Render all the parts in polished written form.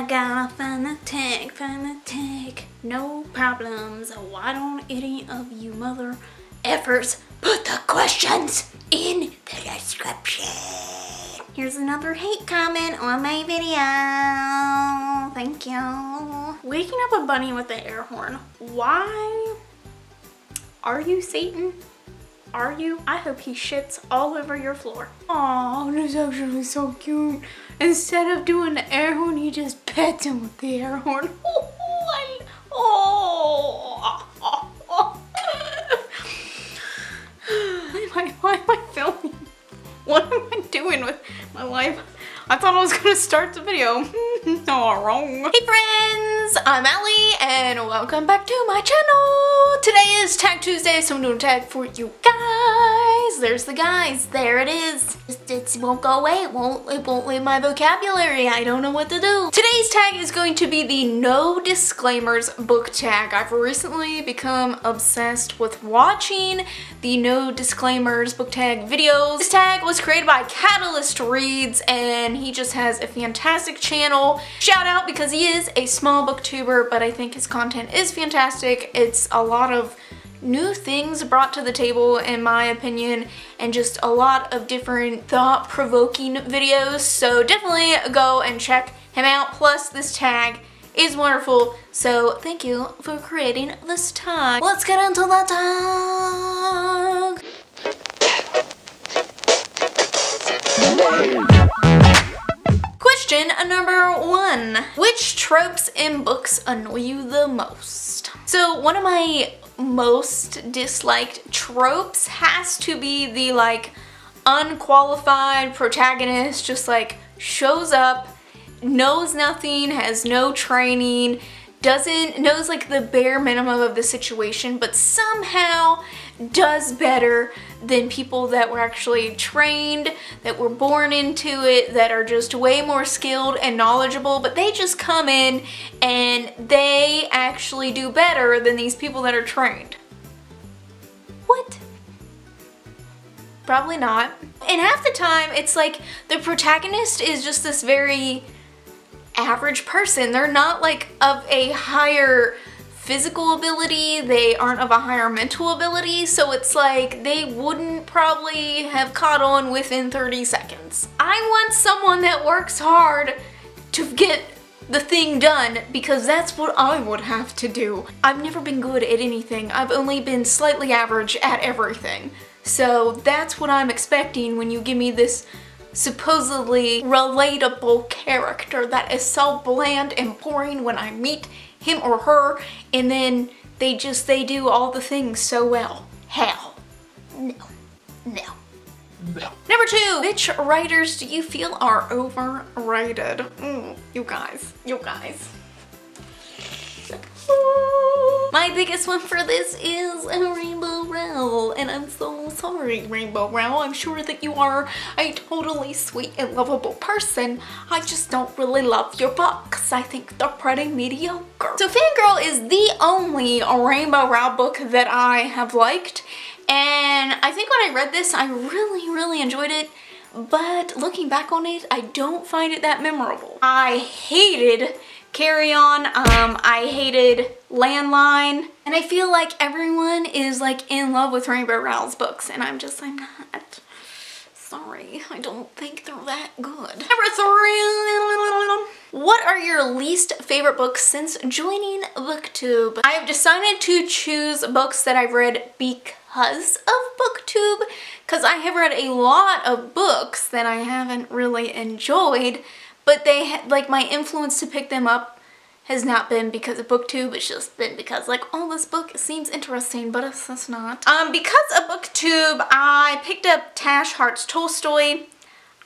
I gotta find the tag, no problems. Why don't any of you mother effers put the questions in the description? Here's another hate comment on my video. Thank you. Waking up a bunny with the air horn. Why? Are you Satan? Are you? I hope he shits all over your floor. Oh, that's actually so cute. Instead of doing the air horn, he just pets him with the air horn. Why am I filming? What am I doing with my life? I thought I was gonna start the video. No, wrong. Hey friends, I'm Allie and welcome back to my channel. Today is Tag Tuesday, so I'm doing a tag for you guys. There's the guys, there it is. It won't go away, it won't leave my vocabulary. I don't know what to do. Today's tag is going to be the no disclaimers book tag. I've recently become obsessed with watching the no disclaimers book tag videos. This tag was created by Catalyst Reads and he just has a fantastic channel. Shout out because he is a small booktuber, but I think his content is fantastic. It's a lot of new things brought to the table in my opinion, and just a lot of different thought-provoking videos, so definitely go and check him out. Plus this tag is wonderful, so thank you for creating this tag. Let's get into the tag! Question number 1. Which tropes in books annoy you the most? So one of my most disliked tropes has to be the unqualified protagonist, just shows up, knows nothing, has no training, knows the bare minimum of the situation, but somehow does better than people that were actually trained, that were born into it, that are just way more skilled and knowledgeable, but they just come in and they actually do better than these people that are trained. What? Probably not. And half the time it's the protagonist is just this very average person. They're not of a higher physical ability, they aren't of a higher mental ability, so it's they wouldn't probably have caught on within 30 seconds. I want someone that works hard to get the thing done, because that's what I would have to do. I've never been good at anything. I've only been slightly average at everything. So that's what I'm expecting when you give me this supposedly relatable character that is so bland and boring when I meet him or her, and then they do all the things so well. Hell. No. No. No. Number 2, which writers do you feel are overrated? You guys. My biggest one for this is Rainbow Rowell, and I'm so sorry, Rainbow Rowell. I'm sure that you are a totally sweet and lovable person. I just don't really love your books. I think they're pretty mediocre. So Fangirl is the only Rainbow Rowell book that I have liked, and I think when I read this, I really enjoyed it. But looking back on it, I don't find it that memorable. I hated Carry On, I hated Landline, and I feel like everyone is in love with Rainbow Rowell's books, and I'm not. Sorry, I don't think they're that good. Number 3, what are your least favorite books since joining BookTube? I have decided to choose books that I've read because of BookTube, because I have read a lot of books that I haven't really enjoyed, but they my influence to pick them up has not been because of BookTube. It's just been because oh, this book seems interesting, but it's not. Because of BookTube, I picked up Tash Hart's Tolstoy.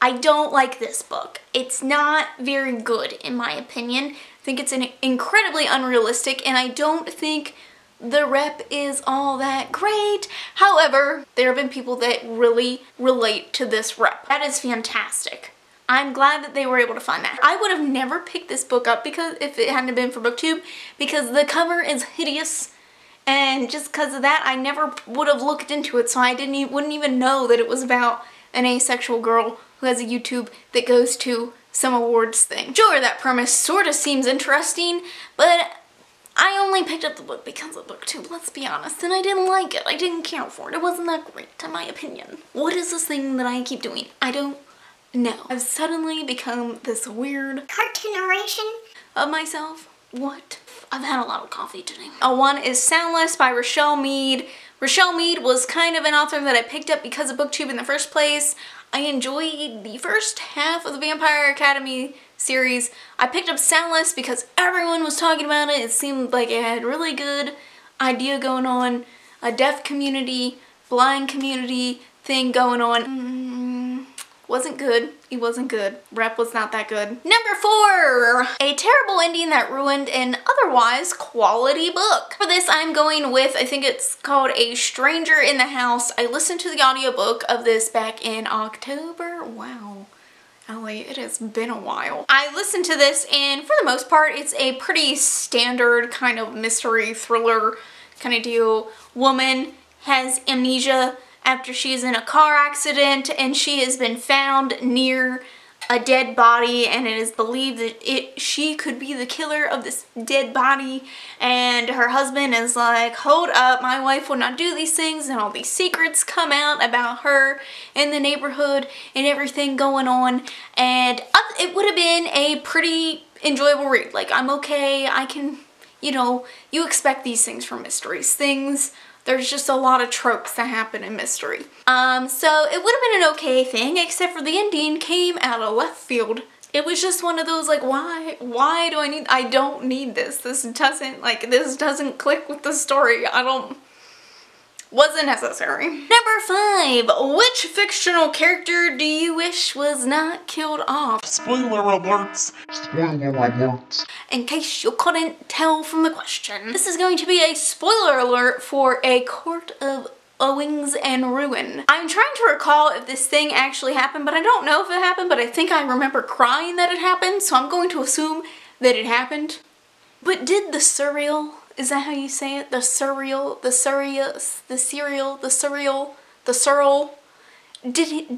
I don't like this book. It's not very good in my opinion. I think it's incredibly unrealistic, and I don't think the rep is all that great. However, there have been people that really relate to this rep. That is fantastic. I'm glad that they were able to find that. I would have never picked this book up if it hadn't been for BookTube, because the cover is hideous, and just because of that I never would have looked into it, so I wouldn't even know that it was about an asexual girl who has a YouTube that goes to some awards thing. Sure, that premise sort of seems interesting, but I only picked up the book because of BookTube, let's be honest, and I didn't like it. I didn't care for it. It wasn't that great, in my opinion. What is this thing that I keep doing? I don't know. I've suddenly become this weird cartooneration of myself. What? I've had a lot of coffee today. One is Soundless by Rochelle Mead. Rochelle Mead was kind of an author that I picked up because of BookTube in the first place. I enjoyed the first half of the Vampire Academy series. I picked up Soundless because everyone was talking about it. It seemed like it had really good idea going on. A deaf community, blind community thing going on. Wasn't good. It wasn't good. Rep was not that good. Number 4, a terrible ending that ruined an otherwise quality book. For this, I'm going with, I think it's called A Stranger in the House. I listened to the audiobook of this back in October. Wow. Ellie, it has been a while. I listened to this, and for the most part, it's a pretty standard kind of mystery thriller kind of deal. Woman has amnesia after she's in a car accident, and she has been found near a dead body, and it is believed that she could be the killer of this dead body. And her husband is like, hold up, my wife will not do these things, and all these secrets come out about her in the neighborhood and everything going on. And it would have been a pretty enjoyable read. Like, I'm okay, I can, you know, you expect these things from mysteries. There's just a lot of tropes that happen in mystery. So it would have been an okay thing, except for the ending came out of left field. It was just one of those, like, why do I don't need this. This doesn't click with the story. Wasn't necessary. Number 5, which fictional character do you wish was not killed off? Spoiler alerts. Spoiler alerts. In case you couldn't tell from the question, this is going to be a spoiler alert for A Court of Owings and Ruin. I'm trying to recall if this thing actually happened, but I don't know if it happened, but I think I remember crying that it happened, so I'm going to assume that it happened. But did the surreal, is that how you say it? The surreal,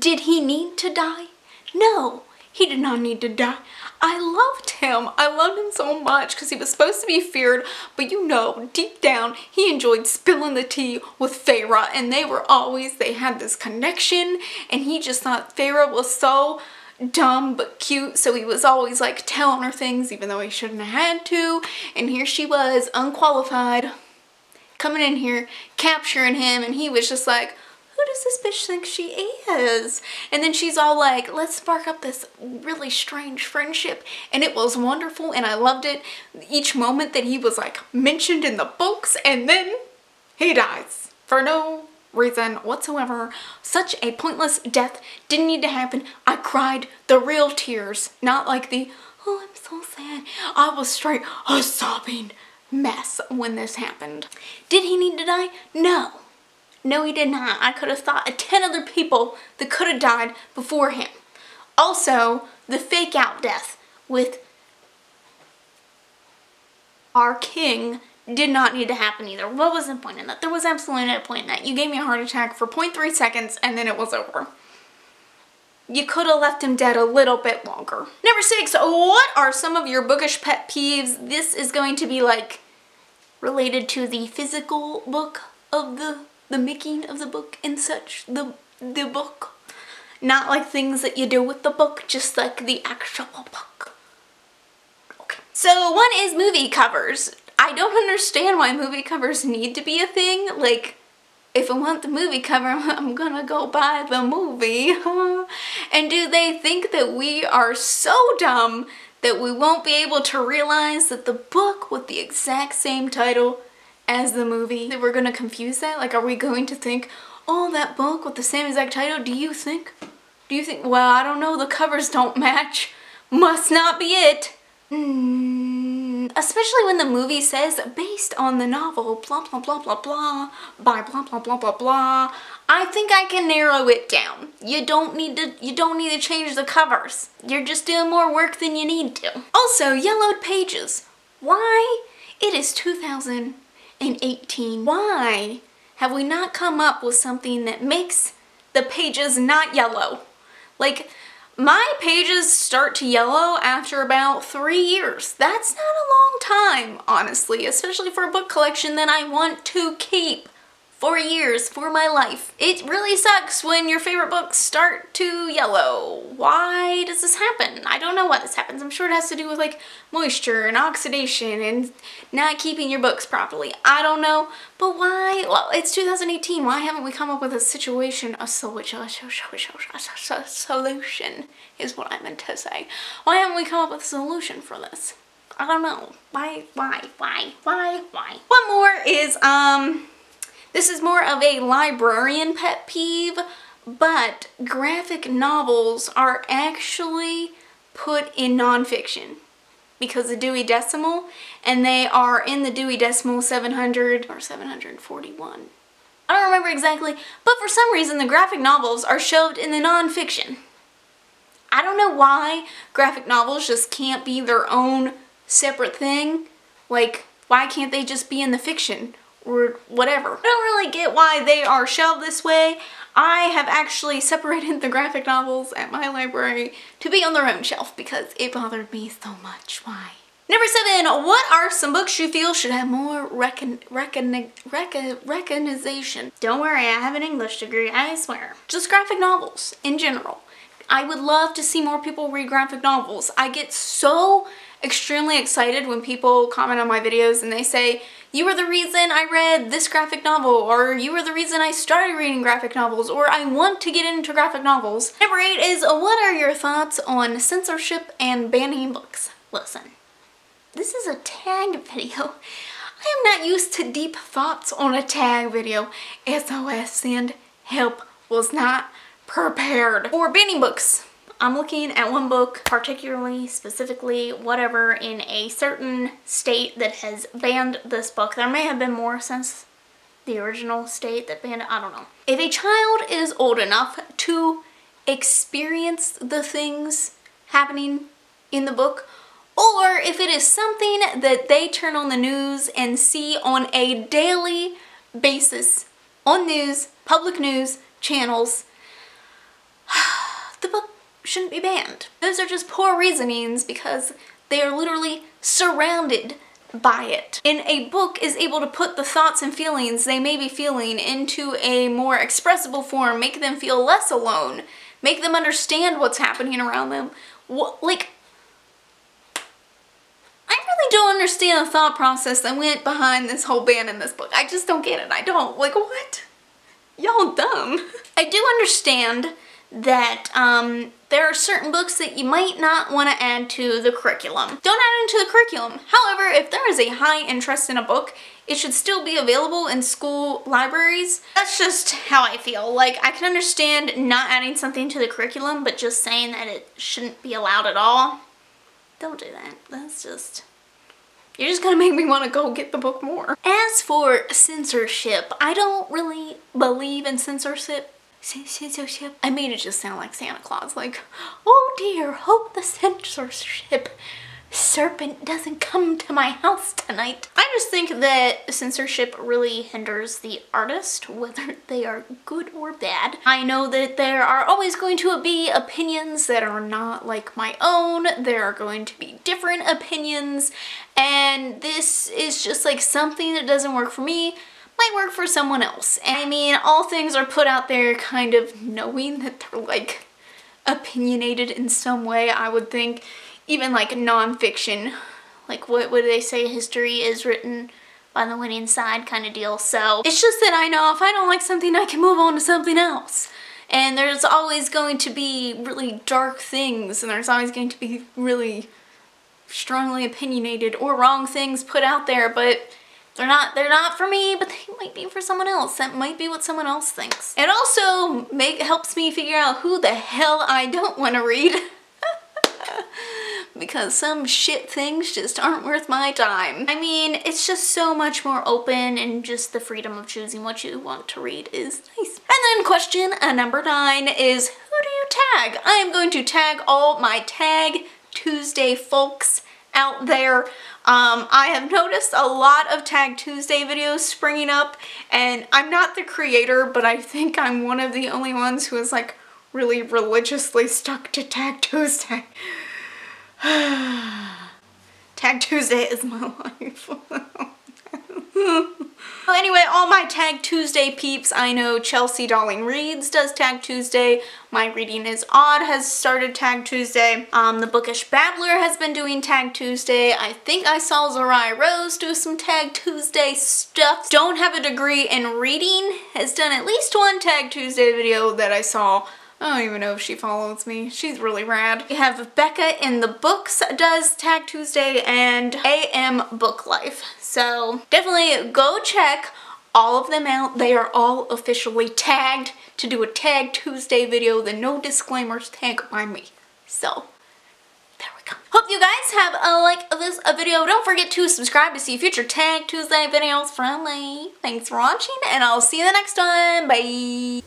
did he need to die? No, he did not need to die. I loved him. I loved him so much because he was supposed to be feared, but you know, deep down, he enjoyed spilling the tea with Feyre, and they had this connection, and he just thought Feyre was so dumb but cute, so he was always like telling her things even though he shouldn't have had to. And here she was, unqualified, coming in here, capturing him, and he was just like, who does this bitch think she is? And then she's all like, let's spark up this really strange friendship. And it was wonderful, and I loved it. Each moment that he was like mentioned in the books, and then he dies for no reason whatsoever. Such a pointless death. Didn't need to happen. I cried the real tears, not like the, oh, I'm so sad. I was straight a sobbing mess when this happened. Did he need to die? No. No, he did not. I could have thought of 10 other people that could have died before him. Also, the fake out death with our king did not need to happen either. What was the point in that? There was absolutely no point in that. You gave me a heart attack for 0.3 seconds and then it was over. You could have left him dead a little bit longer. Number 6, what are some of your bookish pet peeves? This is going to be like related to the physical book of the making of the book and such, the book. Not like things that you do with the book, just like the actual book. Okay. So one is movie covers. I don't understand why movie covers need to be a thing. Like, if I want the movie cover, I'm gonna go buy the movie. And do they think that we are so dumb that we won't be able to realize that the book with the exact same title as the movie, that we're gonna confuse that? Like, are we going to think, oh, that book with the same exact title, do you think, well, I don't know, the covers don't match, must not be it. Especially when the movie says, based on the novel, blah, blah, blah, blah, blah, by blah, blah, blah, blah, blah. I think I can narrow it down. You don't need to change the covers. You're just doing more work than you need to. Also, yellowed pages. Why? It is 2018. Why have we not come up with something that makes the pages not yellow? Like, My pages start to yellow after about 3 years. That's not a long time, honestly, especially for a book collection that I want to keep for years, for my life. It really sucks when your favorite books start to yellow. Why does this happen? I don't know why this happens. I'm sure it has to do with like moisture and oxidation and not keeping your books properly. I don't know, but why? Well, it's 2018. Why haven't we come up with a solution is what I meant to say. Why haven't we come up with a solution for this? I don't know. Why? One more is, this is more of a librarian pet peeve, but graphic novels are actually put in nonfiction because the Dewey Decimal, and they are in the Dewey Decimal 700 or 741. I don't remember exactly, but for some reason the graphic novels are shoved in the nonfiction. I don't know why graphic novels just can't be their own separate thing. Like, why can't they just be in the fiction? Or whatever. I don't really get why they are shelved this way. I have actually separated the graphic novels at my library to be on their own shelf because it bothered me so much. Why? Number 7, what are some books you feel should have more recognition? Don't worry, I have an English degree, I swear. Just graphic novels in general. I would love to see more people read graphic novels. I get so extremely excited when people comment on my videos and they say, you were the reason I read this graphic novel, or you were the reason I started reading graphic novels, or I want to get into graphic novels. Number 8 is, what are your thoughts on censorship and banning books? Listen, this is a tag video. I am not used to deep thoughts on a tag video. SOS, send help, was not prepared. For banning books, I'm looking at one book, particularly, specifically, whatever, in a certain state that has banned this book. There may have been more since the original state that banned it, I don't know. If a child is old enough to experience the things happening in the book, or if it is something that they turn on the news and see on a daily basis on news, public news channels, the book shouldn't be banned. Those are just poor reasonings because they are literally surrounded by it. And a book is able to put the thoughts and feelings they may be feeling into a more expressible form, make them feel less alone, make them understand what's happening around them. Like, I really don't understand the thought process that went behind this whole ban in this book. I just don't get it. I don't. Like, what? Y'all dumb. I do understand that there are certain books that you might not want to add to the curriculum. Don't add into the curriculum. However, if there is a high interest in a book, it should still be available in school libraries. That's just how I feel. Like, I can understand not adding something to the curriculum, but just saying that it shouldn't be allowed at all. Don't do that. That's just... You're just gonna make me want to go get the book more. As for censorship, I don't really believe in censorship. I made it just sound like Santa Claus, like, oh dear, hope the censorship serpent doesn't come to my house tonight. I just think that censorship really hinders the artist, whether they are good or bad. I know that there are always going to be opinions that are not like my own. There are going to be different opinions, and this is just like something that doesn't work for me might work for someone else. And I mean, all things are put out there kind of knowing that they're like opinionated in some way. I would think even like non-fiction, like what would they say, history is written by the winning side kind of deal. So it's just that I know if I don't like something, I can move on to something else. And there's always going to be really dark things, and there's always going to be really strongly opinionated or wrong things put out there, but they're not for me, but they might be for someone else. That might be what someone else thinks. It also helps me figure out who the hell I don't want to read. Because some shit things just aren't worth my time. I mean, it's just so much more open, and just the freedom of choosing what you want to read is nice. And then question number 9 is, who do you tag? I am going to tag all my Tag Tuesday folks out there. I have noticed a lot of Tag Tuesday videos springing up, and I'm not the creator, but I think I'm one of the only ones who is like really religiously stuck to Tag Tuesday. Tag Tuesday is my life. So anyway, all my Tag Tuesday peeps, I know Chelsea Darling Reads does Tag Tuesday. My Reading is Odd has started Tag Tuesday. The Bookish Babbler has been doing Tag Tuesday. I think I saw Zariah Rose do some Tag Tuesday stuff. Don't Have a Degree in Reading has done at least one Tag Tuesday video that I saw. I don't even know if she follows me. She's really rad. We have Becca in the Books does Tag Tuesday and AM Book Life. So definitely go check all of them out. They are all officially tagged to do a Tag Tuesday video. The no disclaimers tag by me. So there we go. Hope you guys have a like of this video. Don't forget to subscribe to see future Tag Tuesday videos from me. Thanks for watching and I'll see you in the next one. Bye.